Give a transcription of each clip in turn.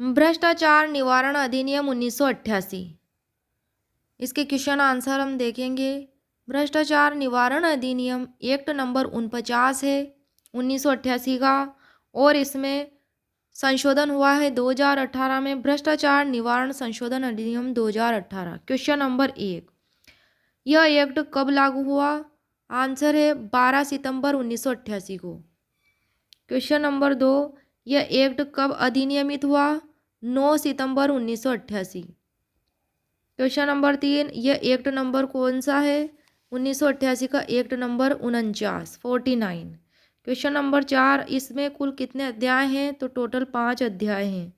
भ्रष्टाचार निवारण अधिनियम 1988। इसके क्वेश्चन आंसर हम देखेंगे। भ्रष्टाचार निवारण अधिनियम एक्ट नंबर 49 है 1988 का, और इसमें संशोधन हुआ है 2018 में। भ्रष्टाचार निवारण संशोधन अधिनियम 2018। क्वेश्चन नंबर 1, यह एक्ट कब लागू हुआ? आंसर है 12 सितंबर 1988 को। क्वेश्चन नंबर 2, यह एक्ट कब अधिनियमित हुआ? 9 सितंबर 1988। क्वेश्चन नंबर 3, यह एक्ट नंबर कौन सा है? 1988 का एक्ट नंबर 49। क्वेश्चन नंबर 4, इसमें कुल कितने अध्याय हैं? तो टोटल 5 अध्याय हैं।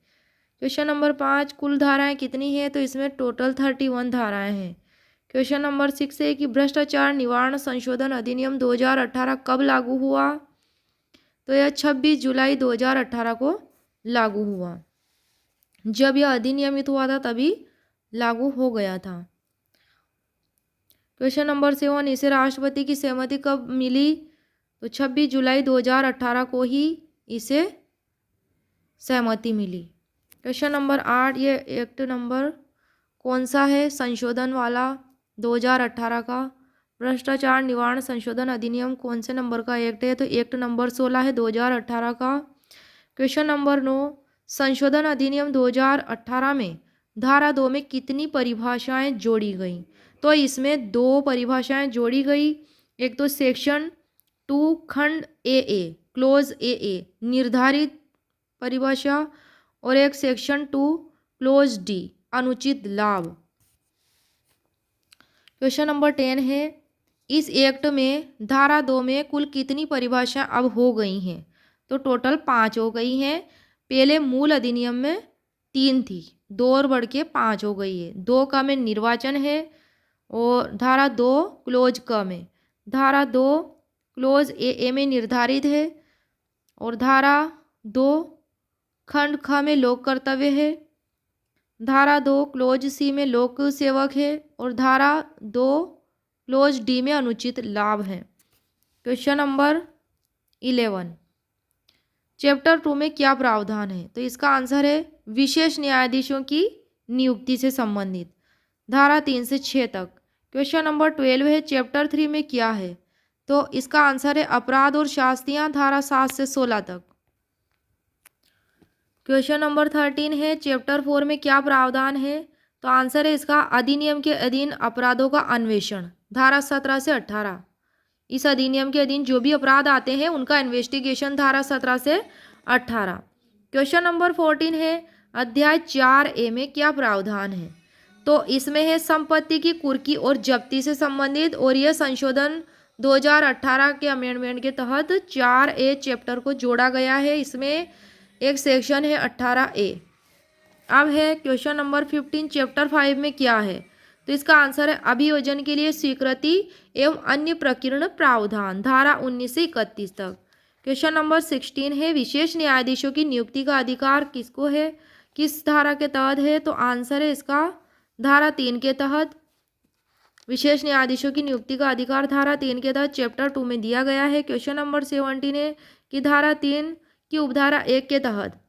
क्वेश्चन नंबर 5, कुल धाराएं कितनी हैं? तो इसमें टोटल 31 धाराएं हैं। क्वेश्चन नंबर 6 है कि भ्रष्टाचार निवारण संशोधन अधिनियम 2018 कब लागू हुआ? तो यह 26 जुलाई 2018 को लागू हुआ। जब यह अधिनियमित हुआ था तभी लागू हो गया था। क्वेश्चन नंबर 7, इसे राष्ट्रपति की सहमति कब मिली? तो 26 जुलाई 2018 को ही इसे सहमति मिली। क्वेश्चन नंबर 8, ये एक्ट नंबर कौन सा है संशोधन वाला 2018 का? भ्रष्टाचार निवारण संशोधन अधिनियम कौन से नंबर का एक्ट है? तो एक्ट नंबर 16 है 2018 का। क्वेश्चन नंबर 9, संशोधन अधिनियम 2018 में धारा 2 में कितनी परिभाषाएं जोड़ी गई? तो इसमें 2 परिभाषाएं जोड़ी गई। एक तो सेक्शन 2 खंड ए क्लोज ए निर्धारित परिभाषा, और एक सेक्शन 2 क्लोज डी अनुचित लाभ। क्वेश्चन नंबर 10 है, इस एक्ट में धारा 2 में कुल कितनी परिभाषाएं अब हो गई हैं? तो टोटल 5 हो गई हैं। पहले मूल अधिनियम में 3 थी, 2 और बढ़ के 5 हो गई है। 2 का में निर्वाचन है, और धारा 2 क्लोज क में, धारा 2 क्लोज ए में निर्धारित है, और धारा 2 खंड ख में लोक कर्तव्य है, धारा 2 क्लोज सी में लोक सेवक है, और धारा 2 क्लोज डी में अनुचित लाभ है। क्वेश्चन नंबर 11, चैप्टर 2 में क्या प्रावधान है? तो इसका आंसर है विशेष न्यायाधीशों की नियुक्ति से संबंधित, धारा 3 से 6 तक। क्वेश्चन नंबर 12 है, चैप्टर 3 में क्या है? तो इसका आंसर है अपराध और शास्तियाँ, धारा 7 से 16 तक। क्वेश्चन नंबर 13 है, चैप्टर 4 में क्या प्रावधान है? तो आंसर है इसका अधिनियम के अधीन अपराधों का अन्वेषण, धारा 17 से 18। इस अधिनियम के अधीन जो भी अपराध आते हैं उनका इन्वेस्टिगेशन, धारा 17 से 18। क्वेश्चन नंबर 14 है, अध्याय 4A में क्या प्रावधान है? तो इसमें है संपत्ति की कुर्की और जब्ती से संबंधित, और यह संशोधन 2018 के अमेंडमेंट के तहत 4A चैप्टर को जोड़ा गया है। इसमें एक सेक्शन है 18A। अब है क्वेश्चन नंबर 15, चैप्टर 5 में क्या है? तो इसका आंसर है अभियोजन के लिए स्वीकृति एवं अन्य प्रकीर्ण प्रावधान, धारा 19 से 31 तक। क्वेश्चन नंबर 16 है, विशेष न्यायाधीशों की नियुक्ति का अधिकार किसको है, किस धारा के तहत है? तो आंसर है इसका धारा 3 के तहत। विशेष न्यायाधीशों की नियुक्ति का अधिकार धारा 3 के तहत चैप्टर 2 में दिया गया है। क्वेश्चन नंबर 17 है कि धारा 3 की उपधारा 1 के तहत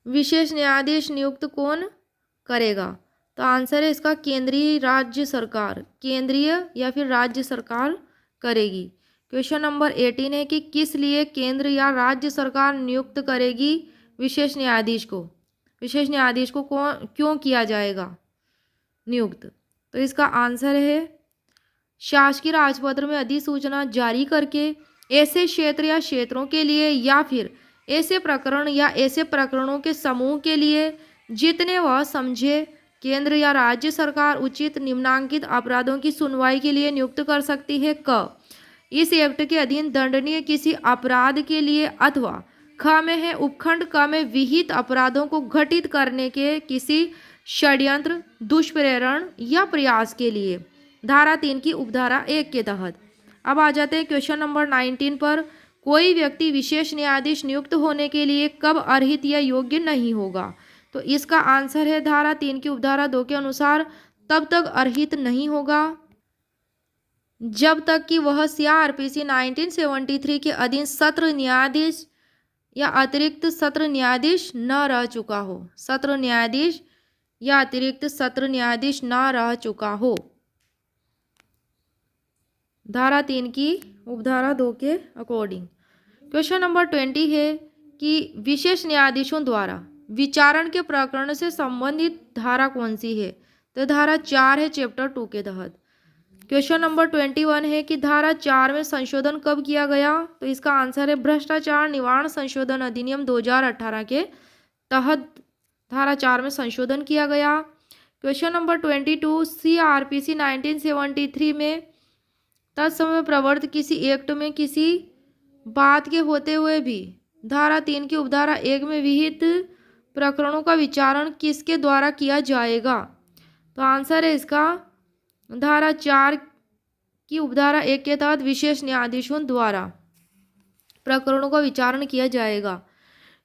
विशेष न्यायाधीश नियुक्त कौन करेगा? तो आंसर है इसका केंद्रीय राज्य सरकार, केंद्रीय या फिर राज्य सरकार करेगी। क्वेश्चन नंबर 18 है कि किस लिए केंद्र या राज्य सरकार नियुक्त करेगी विशेष न्यायाधीश को? विशेष न्यायाधीश को कौन क्यों किया जाएगा नियुक्त? तो इसका आंसर है शासकीय राजपत्र में अधिसूचना जारी करके ऐसे क्षेत्र या क्षेत्रों के लिए, या फिर ऐसे प्रकरण या ऐसे प्रकरणों के समूह के लिए जितने वह समझे केंद्र या राज्य सरकार उचित निम्नांकित अपराधों की सुनवाई के लिए नियुक्त कर सकती है। क, इस एक्ट के अधीन दंडनीय किसी अपराध के लिए, अथवा ख में है उपखंड क में विहित अपराधों को घटित करने के किसी षड्यंत्र, दुष्प्रेरण या प्रयास के लिए, धारा 3 की उपधारा 1 के तहत। अब आ जाते हैं क्वेश्चन नंबर 19 पर, कोई व्यक्ति विशेष न्यायाधीश नियुक्त होने के लिए कब अर्हित या योग्य नहीं होगा? तो इसका आंसर है धारा 3 की उपधारा 2 के अनुसार तब तक अर्हित नहीं होगा जब तक कि वह CRPC 1973 के अधीन सत्र न्यायाधीश या अतिरिक्त सत्र न्यायाधीश न रह चुका हो। सत्र न्यायाधीश या अतिरिक्त सत्र न्यायाधीश न रह चुका हो। धारा 3 की उपधारा 2 के अकॉर्डिंग। क्वेश्चन नंबर 20 है कि विशेष न्यायाधीशों द्वारा विचारण के प्रकरण से संबंधित धारा कौन सी है? तो धारा 4 है चैप्टर 2 के तहत। क्वेश्चन नंबर 21 है कि धारा 4 में संशोधन कब किया गया? तो इसका आंसर है भ्रष्टाचार निवारण संशोधन अधिनियम 2018 के तहत धारा 4 में संशोधन किया गया। क्वेश्चन नंबर 22 CRPC 1973 में तत्समय प्रवर्तित किसी एक्ट में किसी बात के होते हुए भी धारा 3 की उपधारा 1 में विहित प्रकरणों का विचारण किसके द्वारा किया जाएगा? तो आंसर है इसका धारा 4 की उपधारा 1 के तहत विशेष न्यायाधीशों द्वारा प्रकरणों का विचारण किया जाएगा।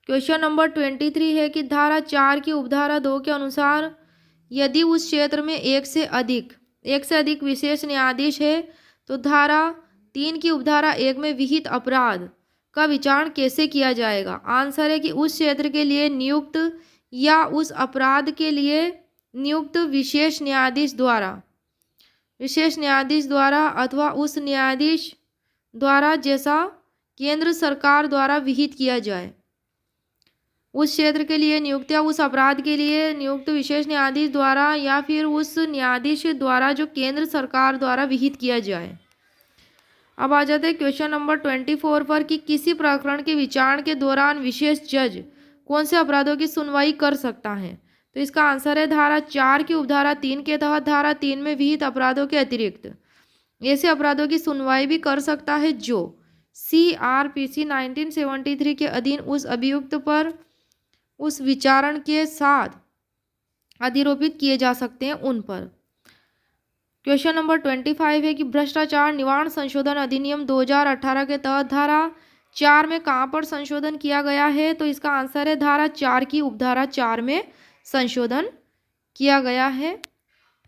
क्वेश्चन नंबर 23 है कि धारा 4 की उपधारा 2 के अनुसार यदि उस क्षेत्र में एक से अधिक विशेष न्यायाधीश है तो धारा 3 की उपधारा 1 में विहित अपराध का विचारण कैसे किया जाएगा? आंसर है कि उस क्षेत्र के लिए नियुक्त या उस अपराध के लिए नियुक्त विशेष न्यायाधीश द्वारा अथवा उस न्यायाधीश द्वारा जैसा केंद्र सरकार द्वारा विहित किया जाए। उस क्षेत्र के लिए नियुक्त या उस अपराध के लिए नियुक्त विशेष न्यायाधीश द्वारा या फिर उस न्यायाधीश द्वारा जो केंद्र सरकार द्वारा विहित किया जाए। अब आ जाते हैं क्वेश्चन नंबर 24 पर कि किसी प्रकरण के विचारण के दौरान विशेष जज कौन से अपराधों की सुनवाई कर सकता है? तो इसका आंसर है धारा 4 की उपधारा 3 के तहत धारा 3 में विहित अपराधों के अतिरिक्त ऐसे अपराधों की सुनवाई भी कर सकता है जो CRPC 1973 के अधीन उस अभियुक्त पर उस विचारण के साथ अधिरोपित किए जा सकते हैं उन पर। क्वेश्चन नंबर 25 है कि भ्रष्टाचार निवारण संशोधन अधिनियम 2018 के तहत धारा 4 में कहाँ पर संशोधन किया गया है? तो इसका आंसर है धारा 4 की उपधारा 4 में संशोधन किया गया है।